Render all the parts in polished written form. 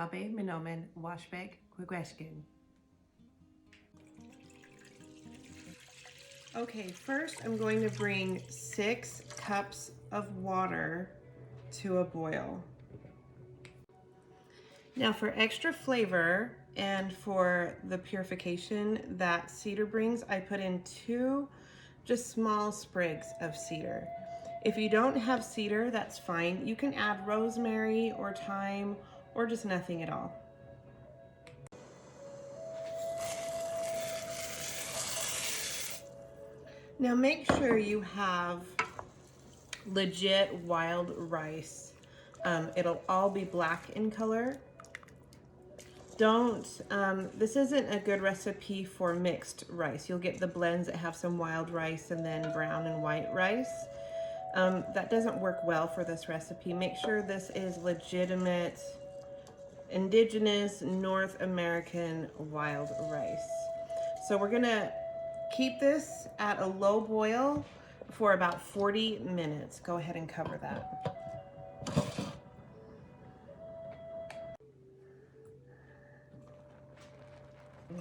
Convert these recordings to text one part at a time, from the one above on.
Movavi Minomen Washbeg Gwegweshkin. Okay, first I'm going to bring 6 cups of water to a boil. Now for extra flavor and for the purification that cedar brings, I put in 2 just small sprigs of cedar. If you don't have cedar, that's fine. You can add rosemary or thyme or just nothing at all. Now make sure you have legit wild rice. It'll all be black in color. This isn't a good recipe for mixed rice. You'll get the blends that have some wild rice and then brown and white rice. That doesn't work well for this recipe. Make sure this is legitimate, indigenous North American wild rice. So we're gonna keep this at a low boil for about 40 minutes. Go ahead and cover that.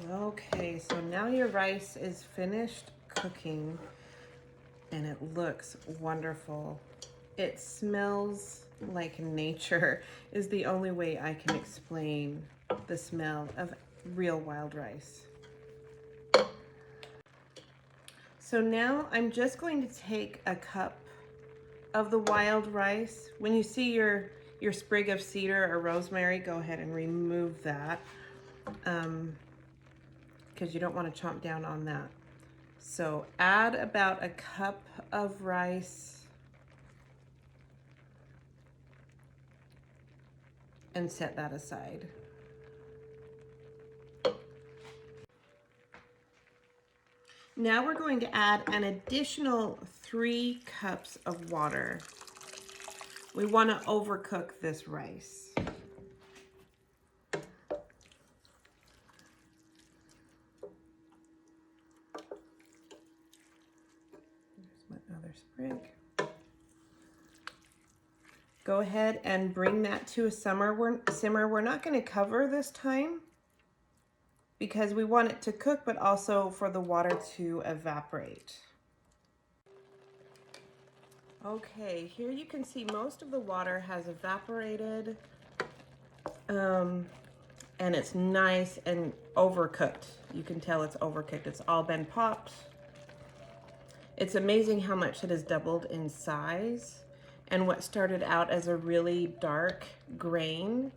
Okay, so now your rice is finished cooking and it looks wonderful. It smells like nature is the only way I can explain the smell of real wild rice. So now I'm just going to take a cup of the wild rice. When you see your sprig of cedar or rosemary, go ahead and remove that because you don't want to chomp down on that. So add about a cup of rice and set that aside. Now we're going to add an additional 3 cups of water. We want to overcook this rice. There's my other sprig. Go ahead and bring that to a simmer. We're not going to cover this time because we want it to cook, but also for the water to evaporate. Okay, here you can see most of the water has evaporated, and it's nice and overcooked. You can tell it's overcooked. It's all been popped. It's amazing how much it has doubled in size, and what started out as a really dark grain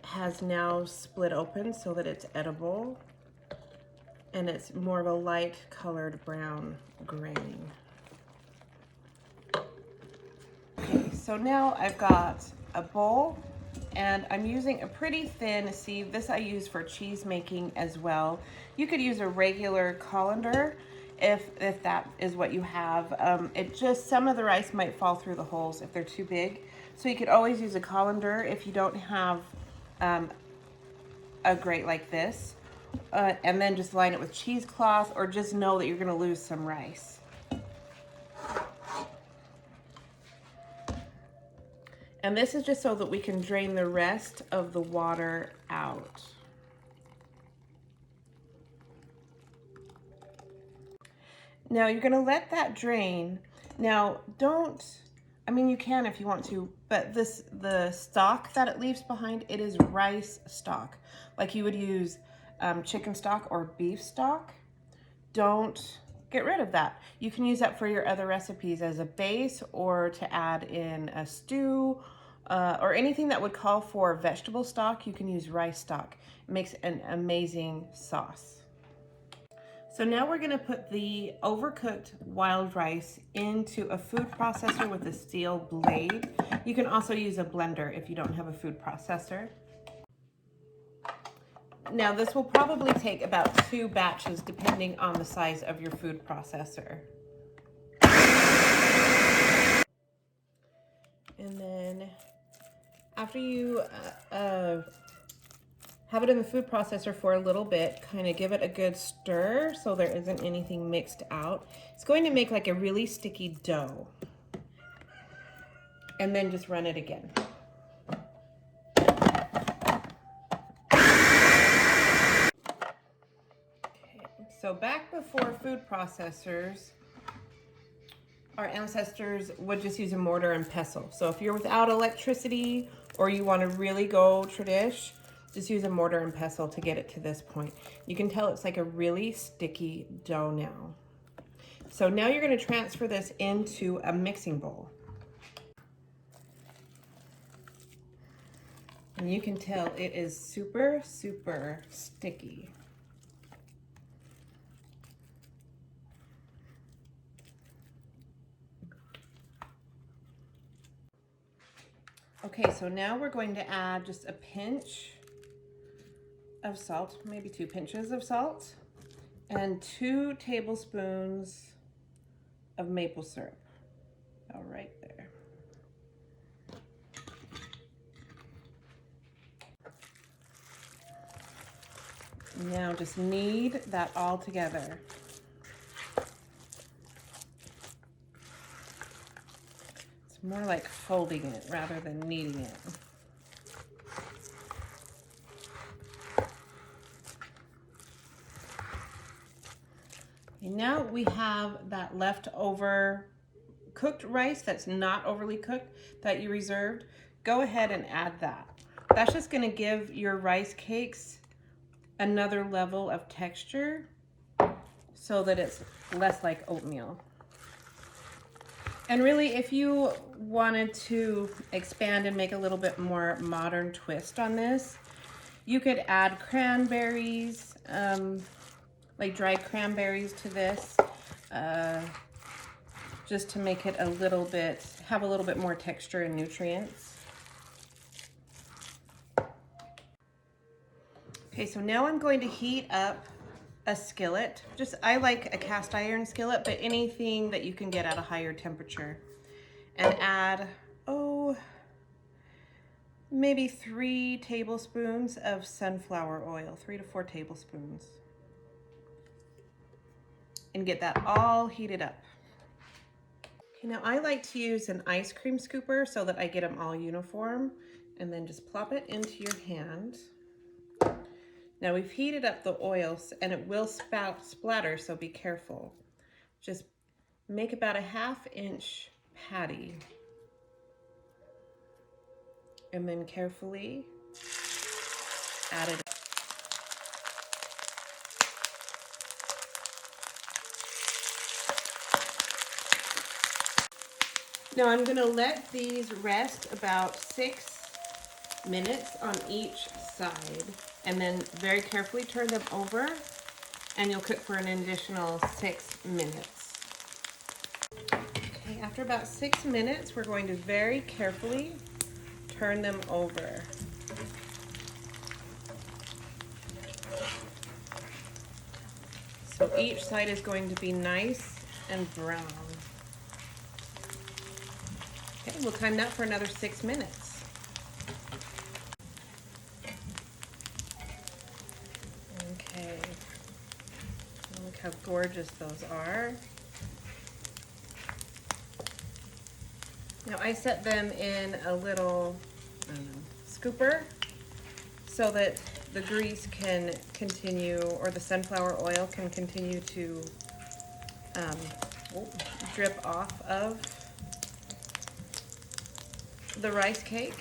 has now split open so that it's edible, and it's more of a light colored brown grain. Okay, so now I've got a bowl and I'm using a pretty thin sieve. This I use for cheese making as well. You could use a regular colander if that is what you have. Some of the rice might fall through the holes if they're too big. So you could always use a colander if you don't have a grate like this, and then just line it with cheesecloth, or just know that you're going to lose some rice. And this is just so that we can drain the rest of the water out. Now you're going to let that drain. Now you can if you want to, but the stock that it leaves behind, it is rice stock. Like you would use chicken stock or beef stock. Don't get rid of that. You can use that for your other recipes as a base or to add in a stew or anything that would call for vegetable stock. You can use rice stock. It makes an amazing sauce. So now we're gonna put the overcooked wild rice into a food processor with a steel blade. You can also use a blender if you don't have a food processor. Now this will probably take about 2 batches depending on the size of your food processor. And then after you have it in the food processor for a little bit, kind of give it a good stir so there isn't anything mixed out. It's going to make like a really sticky dough. And then just run it again. So back before food processors, our ancestors would just use a mortar and pestle. So if you're without electricity or you want to really go tradish, just use a mortar and pestle to get it to this point. You can tell it's like a really sticky dough now. So now you're going to transfer this into a mixing bowl. And you can tell it is super, super sticky. Okay, so now we're going to add just a pinch of salt, maybe 2 pinches of salt, and 2 tablespoons of maple syrup. All right there. Now just knead that all together. It's more like folding it rather than kneading it. And now we have that leftover cooked rice that's not overly cooked that you reserved. Go ahead and add that. That's just going to give your rice cakes another level of texture so that it's less like oatmeal. And really, if you wanted to expand and make a little bit more modern twist on this, you could add cranberries, like dried cranberries to this, just to make it have a little bit more texture and nutrients. Okay, so now I'm going to heat up a skillet. I like a cast iron skillet, but anything that you can get at a higher temperature. And add, maybe 3 tablespoons of sunflower oil, 3 to 4 tablespoons. And get that all heated up. Okay, now I like to use an ice cream scooper so that I get them all uniform, and then just plop it into your hand. Now we've heated up the oils and it will splatter, so be careful. Just make about a 1/2 inch patty and then carefully add it. Now I'm going to let these rest about 6 minutes on each side, and then very carefully turn them over, and you'll cook for an additional 6 minutes. Okay, after about 6 minutes, we're going to very carefully turn them over. So each side is going to be nice and brown. Okay, we'll time that for another 6 minutes. Okay, look how gorgeous those are. Now I set them in a little scooper so that the grease can continue, or the sunflower oil can continue to drip off of the rice cake,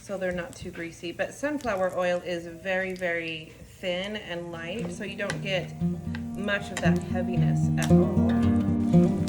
so they're not too greasy. But sunflower oil is very, very thin and light, so you don't get much of that heaviness at all.